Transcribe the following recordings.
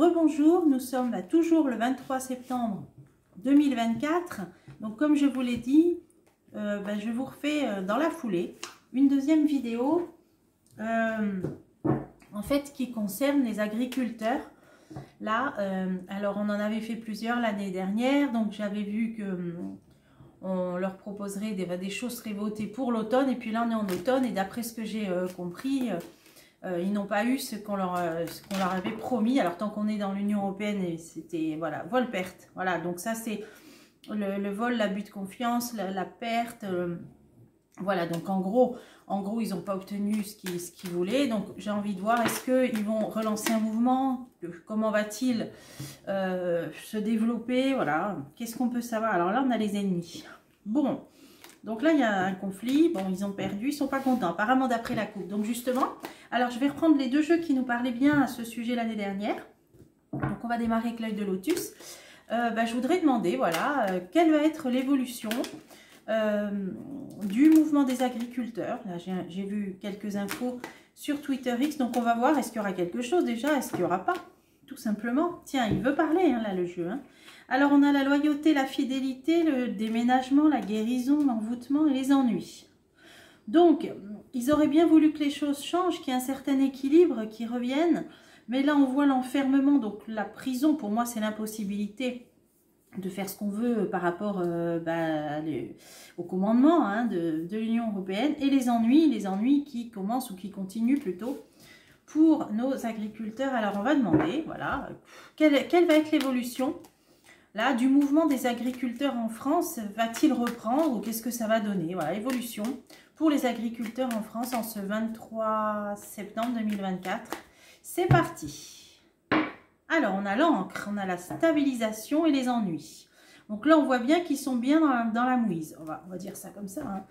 rebonjour, nous sommes là, toujours le 23 septembre 2024. Donc comme je vous l'ai dit, je vous refais dans la foulée une deuxième vidéo en fait qui concerne les agriculteurs. Là, alors on en avait fait plusieurs l'année dernière, donc j'avais vu que on leur proposerait des choses seraient votées pour l'automne, et puis là on est en automne, et d'après ce que j'ai compris, ils n'ont pas eu ce qu'on leur avait promis. Alors tant qu'on est dans l'Union Européenne, c'était voilà, vol-perte. Voilà, donc ça c'est le vol, l'abus de confiance, la perte. Voilà, donc en gros ils n'ont pas obtenu ce qu'ils voulaient. Donc j'ai envie de voir, est-ce qu'ils vont relancer un mouvement? Comment va-t-il se développer? Voilà, qu'est-ce qu'on peut savoir? Alors là on a les ennemis. Bon, donc là il y a un conflit. Bon, ils ont perdu, ils sont pas contents apparemment d'après la coupe. Donc justement, alors je vais reprendre les deux jeux qui nous parlaient bien à ce sujet l'année dernière. Donc on va démarrer avec l'œil de lotus. Je voudrais demander, voilà, quelle va être l'évolution du mouvement des agriculteurs. Là j'ai vu quelques infos sur Twitter X, donc on va voir, est-ce qu'il y aura quelque chose déjà, est-ce qu'il n'y aura pas, tout simplement. Tiens, il veut parler hein, là le jeu. Hein. Alors on a la loyauté, la fidélité, le déménagement, la guérison, l'envoûtement et les ennuis. Donc ils auraient bien voulu que les choses changent, qu'il y ait un certain équilibre qui revienne, mais là on voit l'enfermement, donc la prison pour moi c'est l'impossibilité de faire ce qu'on veut par rapport au commandement hein, de l'Union Européenne, et les ennuis qui commencent ou qui continuent plutôt pour nos agriculteurs. Alors on va demander, voilà, quelle va être l'évolution là du mouvement des agriculteurs en France? Va-t-il reprendre ou qu'est-ce que ça va donner? Voilà, évolution pour les agriculteurs en France en ce 23 septembre 2024. C'est parti. Alors, on a l'encre, on a la stabilisation et les ennuis. Donc là, on voit bien qu'ils sont bien dans la mouise. On va dire ça comme ça. Hein.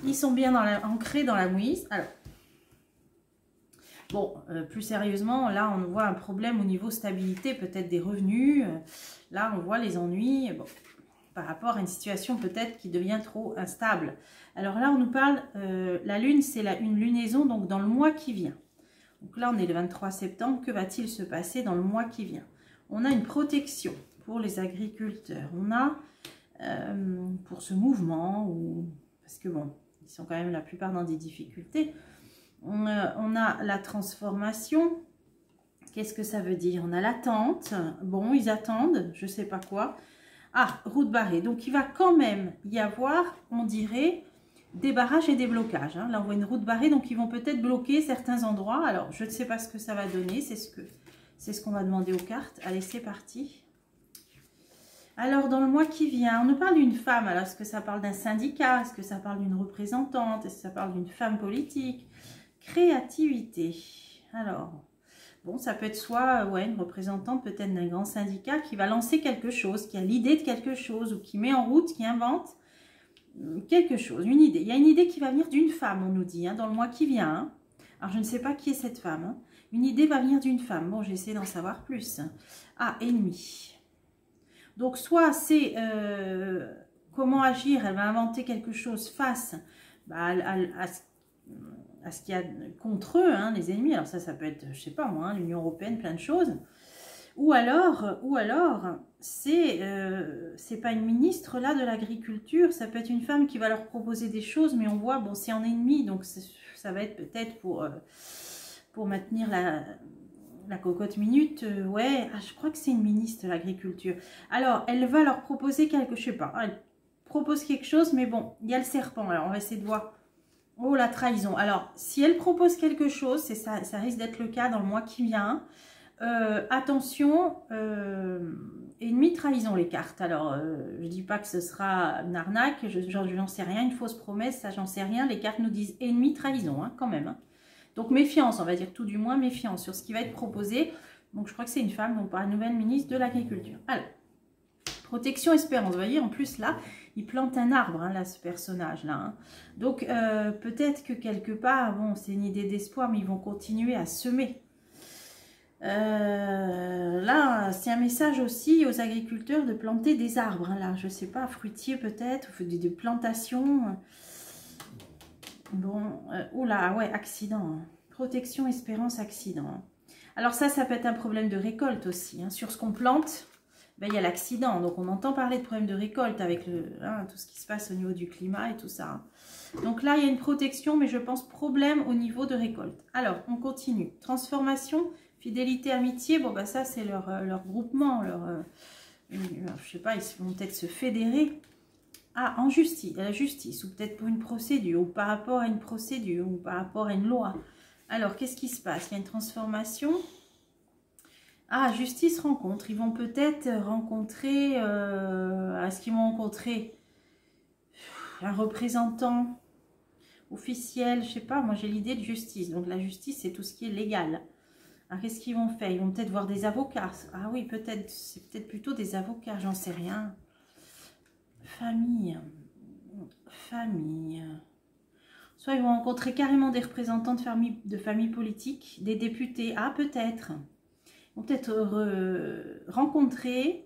Ils sont bien ancrés dans la mouise. Alors, bon, plus sérieusement, là, on voit un problème au niveau stabilité, peut-être des revenus. Là, on voit les ennuis, bon, par rapport à une situation peut-être qui devient trop instable. Alors là, on nous parle, la lune, c'est une lunaison, donc dans le mois qui vient. Donc là, on est le 23 septembre. Que va-t-il se passer dans le mois qui vient? On a une protection pour les agriculteurs. On a, pour ce mouvement, parce que bon, ils sont quand même la plupart dans des difficultés. On a la transformation. Qu'est-ce que ça veut dire? On a l'attente. Bon, ils attendent, je ne sais pas quoi. Ah, route barrée. Donc, il va quand même y avoir, on dirait, des barrages et des blocages. Hein. Là, on voit une route barrée, donc ils vont peut-être bloquer certains endroits. Alors, je ne sais pas ce que ça va donner. C'est ce qu'on va demander aux cartes. Allez, c'est parti. Alors, dans le mois qui vient, on nous parle d'une femme. Alors, est-ce que ça parle d'un syndicat? Est-ce que ça parle d'une représentante? Est-ce que ça parle d'une femme politique? Créativité. Alors, bon, ça peut être soit une représentante peut-être d'un grand syndicat qui va lancer quelque chose, qui a l'idée de quelque chose, ou qui met en route, qui invente quelque chose, une idée. Il y a une idée qui va venir d'une femme, on nous dit, hein, dans le mois qui vient. Hein. Alors, je ne sais pas qui est cette femme. Hein. Une idée va venir d'une femme. Bon, j'essaie d'en savoir plus. Ah, ennemi. Donc, soit c'est comment agir. Elle va inventer quelque chose face à ce qu'il y a contre eux, hein, les ennemis. Alors, ça peut être, je sais pas moi, hein, l'Union Européenne, plein de choses. Ou alors c'est pas une ministre là de l'agriculture, ça peut être une femme qui va leur proposer des choses, mais on voit, bon, c'est en ennemi, donc ça va être peut-être pour maintenir la cocotte minute. Ouais, je crois que c'est une ministre de l'agriculture. Alors, elle va leur proposer je sais pas, elle propose quelque chose, mais bon, il y a le serpent, alors on va essayer de voir. Oh, la trahison. Alors, si elle propose quelque chose, ça risque d'être le cas dans le mois qui vient. Attention, ennemi, trahison, les cartes. Alors, je dis pas que ce sera une arnaque, j'en sais rien, une fausse promesse, ça j'en sais rien. Les cartes nous disent ennemi, trahison, hein, quand même. Hein. Donc, méfiance, on va dire tout du moins méfiance sur ce qui va être proposé. Donc, je crois que c'est une femme, donc par la nouvelle ministre de l'Agriculture. Alors, protection, espérance. Vous voyez, en plus, là, il plante un arbre, hein, là, ce personnage-là. Hein. Donc, peut-être que quelque part, bon, c'est une idée d'espoir, mais ils vont continuer à semer. Là, c'est un message aussi aux agriculteurs de planter des arbres. Hein, là, je sais pas, fruitiers peut-être, des plantations. Bon, oula, ouais, accident. Hein. Protection, espérance, accident. Hein. Alors ça peut être un problème de récolte aussi. Hein. Sur ce qu'on plante, ben, il y a l'accident. Donc on entend parler de problème de récolte avec tout ce qui se passe au niveau du climat et tout ça. Donc là, il y a une protection, mais je pense problème au niveau de récolte. Alors, on continue. Transformation, fidélité, amitié. Bon, ben ça, c'est leur groupement. Je sais pas, ils vont peut-être se fédérer. Ah, en justice, la justice, ou peut-être pour une procédure, ou par rapport à une procédure, ou par rapport à une loi. Alors, qu'est-ce qui se passe? Il y a une transformation. Ah, justice rencontre. Ils vont peut-être rencontrer... Est-ce qu'ils vont rencontrer un représentant officiel? Je sais pas, moi j'ai l'idée de justice. Donc, la justice, c'est tout ce qui est légal. Alors, qu'est-ce qu'ils vont faire? Ils vont peut-être voir des avocats. Ah oui, peut-être, c'est peut-être plutôt des avocats, j'en sais rien. Famille. Soit ils vont rencontrer carrément des représentants de familles politiques, des députés. Ah, peut-être. Ils vont peut-être rencontrer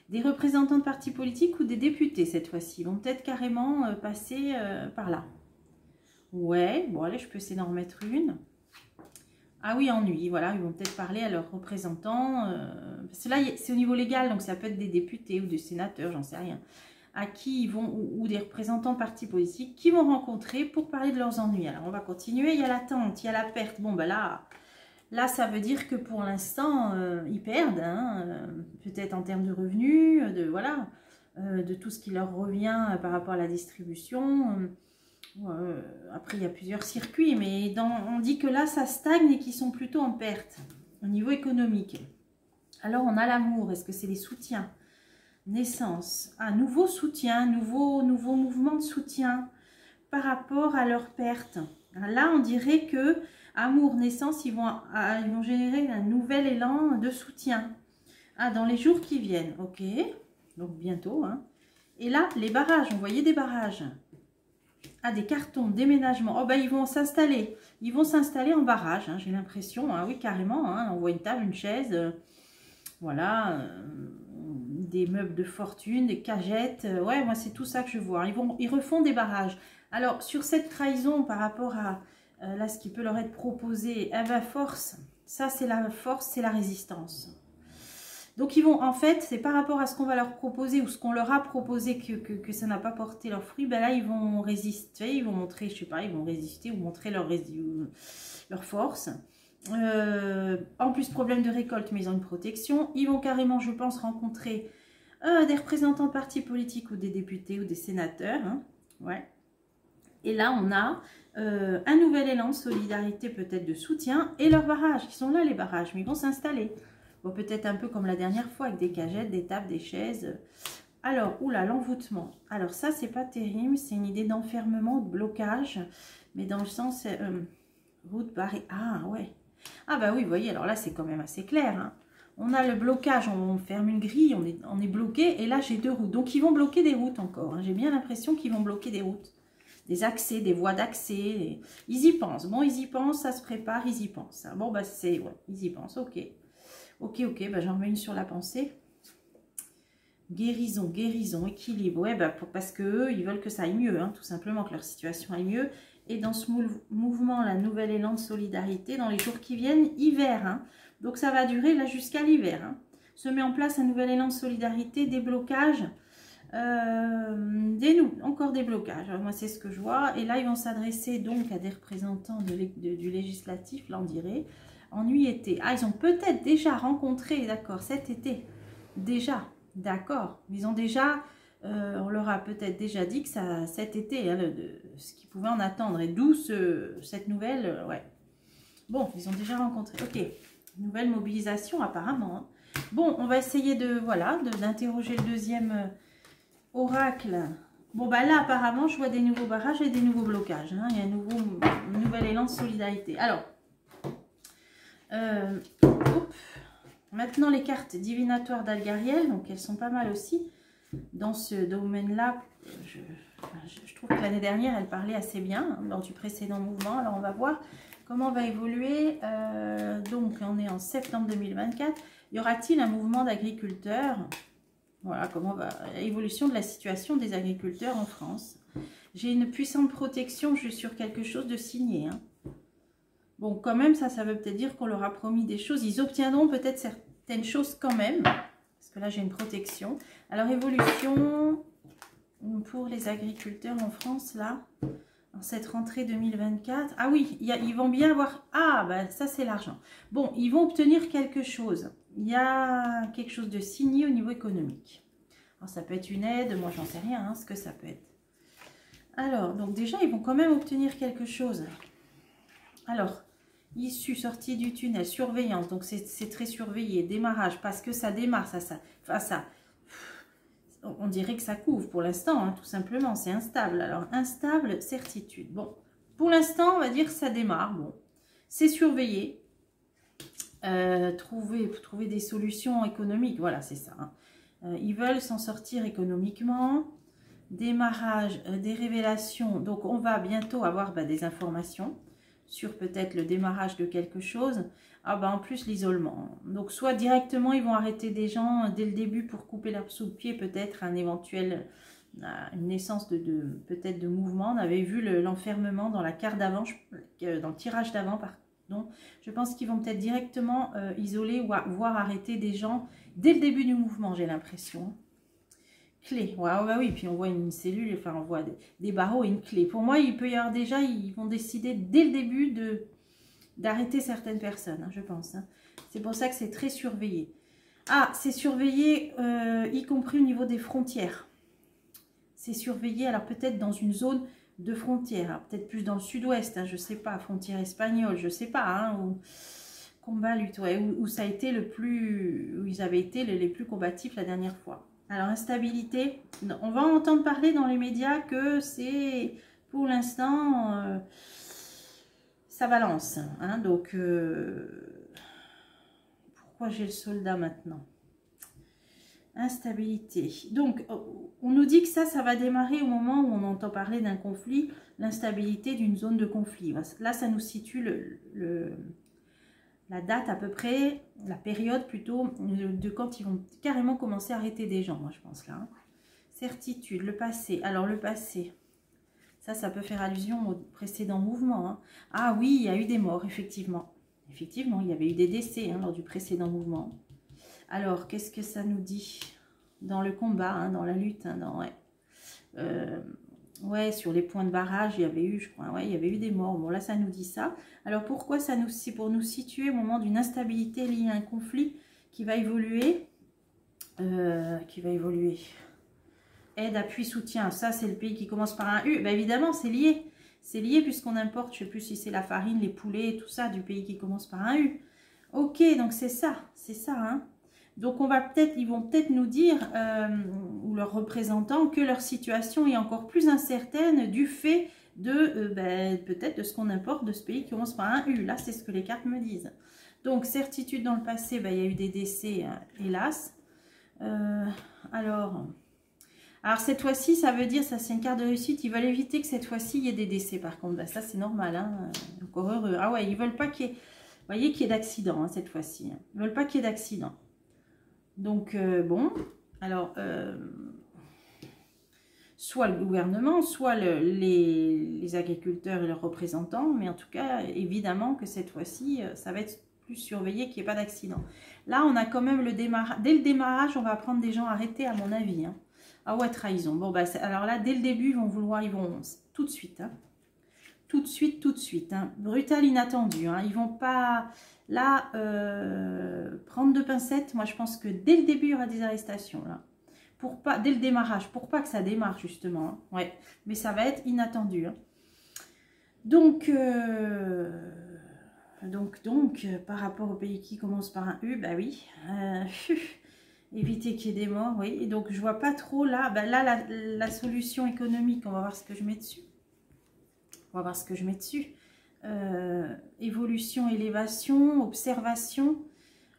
des représentants de partis politiques ou des députés cette fois-ci. Ils vont peut-être carrément passer par là. Ouais, bon allez, je peux essayer d'en remettre une. Ah oui, ennui, voilà, ils vont peut-être parler à leurs représentants. Parce que là, c'est au niveau légal, donc ça peut être des députés ou des sénateurs, j'en sais rien. À qui ils vont, ou des représentants de partis politiques, qui vont rencontrer pour parler de leurs ennuis. Alors, on va continuer. Il y a l'attente, il y a la perte. Bon, ben là ça veut dire que pour l'instant, ils perdent. Hein, peut-être en termes de revenus, de tout ce qui leur revient par rapport à la distribution. Après, il y a plusieurs circuits, mais on dit que là, ça stagne et qu'ils sont plutôt en perte au niveau économique. Alors, on a l'amour. Est-ce que c'est les soutiens? Naissance. Un nouveau soutien, nouveau mouvement de soutien par rapport à leur perte. Là, on dirait que amour, naissance, ils vont générer un nouvel élan de soutien. Ah, dans les jours qui viennent. Ok. Donc, bientôt. Hein. Et là, les barrages. Vous voyez des barrages. Ah, des cartons, déménagement. Oh, ben, ils vont s'installer. Ils vont s'installer en barrage, hein, j'ai l'impression. Hein, oui, carrément. Hein, on voit une table, une chaise. Voilà. Des meubles de fortune, des cagettes. Ouais, moi, c'est tout ça que je vois. Ils refont des barrages. Alors, sur cette trahison par rapport à là, ce qui peut leur être proposé, eh ben, force. Ça, c'est la force, c'est la résistance. Donc, ils vont, en fait, c'est par rapport à ce qu'on va leur proposer ou ce qu'on leur a proposé que ça n'a pas porté leurs fruits. Ben là, ils vont résister, ils vont montrer, je sais pas, ils vont résister ou montrer leur force. En plus, problème de récolte, mais ils ont une protection. Ils vont carrément, je pense, rencontrer des représentants de partis politiques ou des députés ou des sénateurs. Hein. Ouais. Et là, on a un nouvel élan de solidarité, peut-être de soutien, et leurs barrages. Ils sont là, les barrages, mais ils vont s'installer. Bon, peut-être un peu comme la dernière fois, avec des cagettes, des tables, des chaises. Alors, oula, l'envoûtement. Alors ça, c'est pas terrible. C'est une idée d'enfermement, de blocage. Mais dans le sens, route barrée. Ah, ouais. Ah, bah oui, vous voyez, alors là, c'est quand même assez clair. Hein. On a le blocage, on ferme une grille, on est bloqué. Et là, j'ai 2 routes. Donc, ils vont bloquer des routes encore. Hein. J'ai bien l'impression qu'ils vont bloquer des routes. Des accès, des voies d'accès. Ils y pensent. Bon, ils y pensent, ça se prépare, ils y pensent. Hein. Bon, bah, c'est... Ouais, ils y pensent, ok. Ok, bah, j'en remets une sur la pensée. Guérison, équilibre. Ouais, bah, parce qu'eux, ils veulent que ça aille mieux, hein, tout simplement, que leur situation aille mieux. Et dans ce mouvement, la nouvelle élan de solidarité, dans les jours qui viennent, hiver. Hein, donc ça va durer là jusqu'à l'hiver. Hein. Se met en place un nouvel élan de solidarité, des blocages, encore des blocages. Alors, moi, c'est ce que je vois. Et là, ils vont s'adresser donc à des représentants du législatif, là, on dirait. Ennui été. Ah, ils ont peut-être déjà rencontré, d'accord, cet été. Déjà, d'accord. Ils ont déjà, on leur a peut-être déjà dit que ça, cet été, hein, ce qu'ils pouvaient en attendre. Et d'où cette nouvelle, ouais. Bon, ils ont déjà rencontré. Ok, nouvelle mobilisation apparemment. Hein. Bon, on va essayer d'interroger le deuxième oracle. Bon, bah là, apparemment, je vois des nouveaux barrages et des nouveaux blocages. Hein. Il y a un nouvel élan de solidarité. Alors, maintenant les cartes divinatoires d'Algariel, donc elles sont pas mal aussi dans ce domaine-là. Je trouve que l'année dernière elle parlait assez bien hein, lors du précédent mouvement. Alors on va voir comment va évoluer. Donc on est en septembre 2024. Y aura-t-il un mouvement d'agriculteurs? Voilà comment va l'évolution de la situation des agriculteurs en France. J'ai une puissante protection, je suis sur quelque chose de signé. Hein. Bon, quand même, ça veut peut-être dire qu'on leur a promis des choses. Ils obtiendront peut-être certaines choses quand même. Parce que là, j'ai une protection. Alors, évolution pour les agriculteurs en France, là, en cette rentrée 2024. Ah oui, ils vont bien avoir... Ah, ben ça, c'est l'argent. Bon, ils vont obtenir quelque chose. Il y a quelque chose de signé au niveau économique. Alors, ça peut être une aide, moi, j'en sais rien, hein, ce que ça peut être. Alors, donc déjà, ils vont quand même obtenir quelque chose. Alors, issue, sortie du tunnel, surveillance, donc c'est très surveillé, démarrage, parce que ça démarre, on dirait que ça couvre pour l'instant, hein, tout simplement, c'est instable. Alors, instable, certitude. Bon, pour l'instant, on va dire que ça démarre, bon, c'est surveillé, trouver des solutions économiques, voilà, c'est ça. Hein. Ils veulent s'en sortir économiquement, démarrage, des révélations, donc on va bientôt avoir des informations sur peut-être le démarrage de quelque chose. Ah ben en plus l'isolement. Donc soit directement ils vont arrêter des gens dès le début pour couper leur sous le pied, peut-être un éventuel, une naissance peut-être de mouvement. On avait vu l'enfermement dans la carte d'avant, dans le tirage d'avant pardon. Je pense qu'ils vont peut-être directement isoler ou voire arrêter des gens dès le début du mouvement, j'ai l'impression. Clé, ouais, bah oui, puis on voit une cellule, enfin on voit des barreaux et une clé. Pour moi, il peut y avoir déjà, ils vont décider dès le début d'arrêter certaines personnes, hein, je pense. Hein. C'est pour ça que c'est très surveillé. Ah, c'est surveillé, y compris au niveau des frontières. C'est surveillé, alors peut-être dans une zone de frontière, peut-être plus dans le sud-ouest, hein, je sais pas, frontière espagnole, je sais pas, hein, ou combat, lutte, ouais, où ça a été où ils avaient été les plus combatifs la dernière fois. Alors, instabilité, on va entendre parler dans les médias que c'est, pour l'instant, ça balance. Hein, donc, pourquoi j'ai le soldat maintenant? Instabilité. Donc, on nous dit que ça va démarrer au moment où on entend parler d'un conflit, l'instabilité d'une zone de conflit. Là, ça nous situe la date à peu près, la période plutôt, de quand ils vont carrément commencer à arrêter des gens, moi je pense là. Hein. Certitude, le passé. Alors le passé, ça peut faire allusion au précédent mouvement. Hein. Ah oui, il y a eu des morts, effectivement. Effectivement, il y avait eu des décès hein, lors du précédent mouvement. Alors, qu'est-ce que ça nous dit dans le combat, hein, dans la lutte, hein, ouais, sur les points de barrage, il y avait eu, je crois, ouais, il y avait eu des morts. Bon, là, ça nous dit ça. Alors, pourquoi ça nous... C'est pour nous situer au moment d'une instabilité liée à un conflit qui va évoluer. Aide, appui, soutien. Ça, c'est le pays qui commence par un U. Ben, évidemment, c'est lié. C'est lié puisqu'on importe, je ne sais plus si c'est la farine, les poulets, tout ça, du pays qui commence par un U. Ok, donc c'est ça. C'est ça, hein. Donc, ils vont peut-être nous dire, ou leurs représentants, que leur situation est encore plus incertaine du fait de, peut-être de ce qu'on importe de ce pays qui commence par un U. Là, c'est ce que les cartes me disent. Donc, certitude dans le passé, il y a eu des décès, hélas. Alors, cette fois-ci, ça veut dire, ça c'est une carte de réussite, ils veulent éviter que cette fois-ci, il y ait des décès par contre. Ça, c'est normal, hein, encore heureux. Ah ouais, ils veulent pas qu'il y ait, vous voyez, qu'il y ait d'accident hein, cette fois-ci. Hein. Ils veulent pas qu'il y ait d'accident. Donc, bon, alors, soit le gouvernement, soit les agriculteurs et leurs représentants, mais en tout cas, évidemment que cette fois-ci, ça va être plus surveillé qu'il n'y ait pas d'accident. Là, on a quand même le démarrage, dès le démarrage, on va prendre des gens arrêtés, à mon avis. Hein. Ah ouais, trahison. Bon, alors là, dès le début, ils vont tout de suite, hein. Tout de suite, hein. Brutal, inattendu, hein. Ils vont pas... Là, prendre de pincettes, moi je pense que dès le début, il y aura des arrestations. Là. Dès le démarrage, pour pas que ça démarre justement. Hein. Ouais, mais ça va être inattendu. Hein. Donc, par rapport au pays qui commence par un U, bah oui. Éviter qu'il y ait des morts, oui. Et donc, je vois pas trop là. Là, la solution économique, on va voir ce que je mets dessus. Évolution, élévation, observation.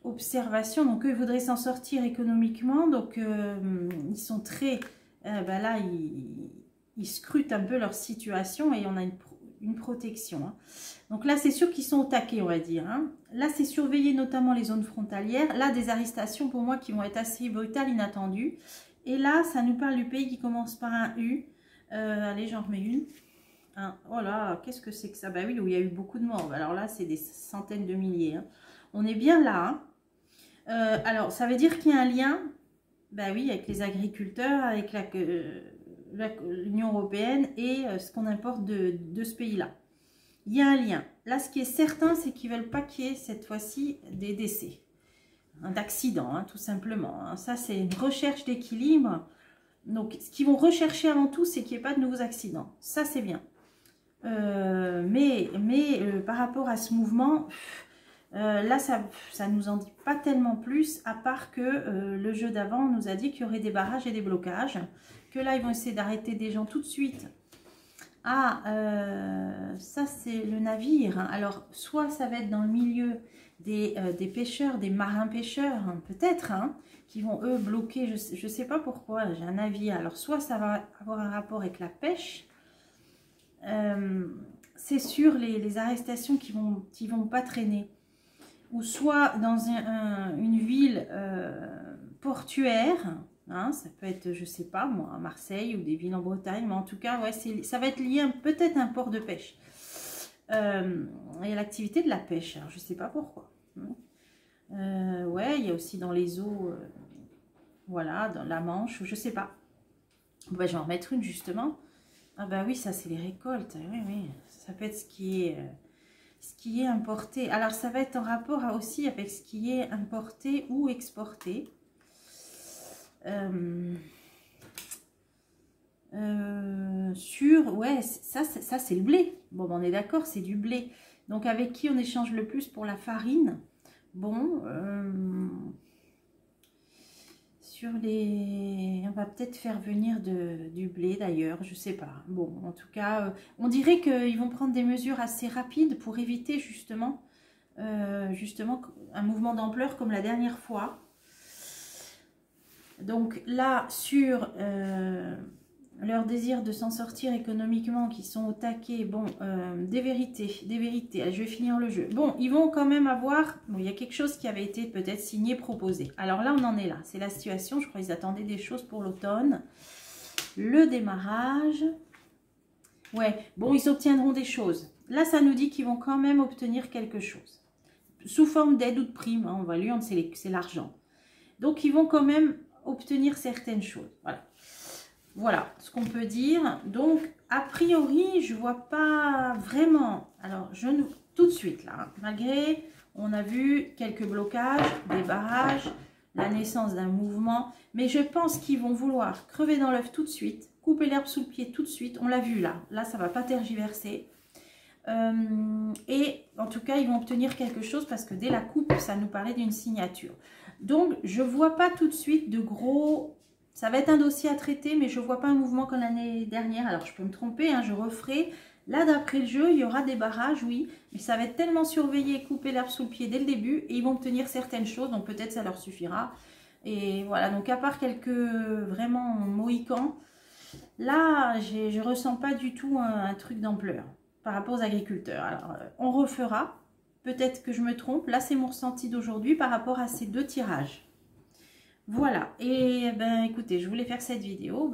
Donc eux, ils voudraient s'en sortir économiquement. Donc, ils sont très... là, ils scrutent un peu leur situation et on a une protection. Hein. Donc là, c'est sûr qu'ils sont au taquet, on va dire. Hein. Là, c'est surveiller notamment les zones frontalières. Là, des arrestations pour moi qui vont être assez brutales, inattendues. Et là, ça nous parle du pays qui commence par un U. Allez, j'en remets une. Hein. Oh là, qu'est-ce que c'est que ça? Bah oui, où il y a eu beaucoup de morts. Alors là, c'est des centaines de milliers. Hein. On est bien là. Hein. Alors, ça veut dire qu'il y a un lien, bah oui, avec les agriculteurs, avec l'Union européenne et ce qu'on importe de ce pays-là. Il y a un lien. Là, ce qui est certain, c'est qu'ils ne veulent pas qu'il y ait cette fois-ci des décès, hein, d'accidents, hein, tout simplement. Hein. Ça, c'est une recherche d'équilibre. Donc, ce qu'ils vont rechercher avant tout, c'est qu'il n'y ait pas de nouveaux accidents. Ça, c'est bien. Mais par rapport à ce mouvement, là, ça ne nous en dit pas tellement plus, à part que le jeu d'avant nous a dit qu'il y aurait des barrages et des blocages, que là, ils vont essayer d'arrêter des gens tout de suite. Ah, ça, c'est le navire. Hein. Alors, soit ça va être dans le milieu des pêcheurs, des marins-pêcheurs, hein, peut-être, hein, qui vont, eux, bloquer, je ne sais pas pourquoi, j'ai un navire. Alors, soit ça va avoir un rapport avec la pêche, c'est sûr, les arrestations qui vont pas traîner. Ou soit dans une ville portuaire, hein, ça peut être, je sais pas moi, à Marseille ou des villes en Bretagne, mais en tout cas, ouais, ça va être lié peut-être à un port de pêche. Et l'activité de la pêche, alors je sais pas pourquoi. Ouais, il y a aussi dans les eaux, voilà, dans la Manche, je sais pas. Bah, je vais en remettre une justement. Ah bah oui, ça c'est les récoltes, oui, oui, ça peut être ce qui est importé. Alors ça va être en rapport aussi avec ce qui est importé ou exporté. Ouais, ça c'est le blé. Bon, on est d'accord, c'est du blé. Donc avec qui on échange le plus pour la farine? Bon, on va peut-être faire venir du blé d'ailleurs, je sais pas. Bon, en tout cas, on dirait qu'ils vont prendre des mesures assez rapides pour éviter justement un mouvement d'ampleur comme la dernière fois. Donc là, sur leur désir de s'en sortir économiquement, qui sont au taquet, bon, des vérités. Allez, je vais finir le jeu. Bon, ils vont quand même avoir, bon, il y a quelque chose qui avait été peut-être signé, proposé. Alors là, on en est là, c'est la situation, je crois qu'ils attendaient des choses pour l'automne. Le démarrage, ouais, bon, ils obtiendront des choses. Là, ça nous dit qu'ils vont quand même obtenir quelque chose. Sous forme d'aide ou de prime, hein, on va lui, c'est l'argent. Donc, ils vont quand même obtenir certaines choses, voilà. Voilà ce qu'on peut dire. Donc, a priori, je vois pas vraiment. Alors, tout de suite, là, hein, malgré, on a vu quelques blocages, des barrages, la naissance d'un mouvement. Mais je pense qu'ils vont vouloir crever dans l'œuf tout de suite, couper l'herbe sous le pied tout de suite. On l'a vu là. Là, ça ne va pas tergiverser. Et en tout cas, ils vont obtenir quelque chose parce que dès la coupe, ça nous parlait d'une signature. Donc, je ne vois pas tout de suite de gros... Ça va être un dossier à traiter, mais je ne vois pas un mouvement comme l'année dernière. Alors, je peux me tromper, hein, je referai. Là, d'après le jeu, il y aura des barrages, oui. Mais ça va être tellement surveillé, couper l'herbe sous le pied dès le début. Et ils vont obtenir certaines choses, donc peut-être ça leur suffira. Et voilà, donc à part quelques vraiment mohicans, là, je ne ressens pas du tout un truc d'ampleur par rapport aux agriculteurs. Alors, on refera. Peut-être que je me trompe. Là, c'est mon ressenti d'aujourd'hui par rapport à ces deux tirages. Voilà, et ben écoutez, je voulais faire cette vidéo,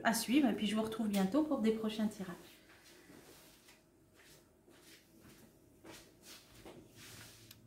à suivre, et puis je vous retrouve bientôt pour des prochains tirages.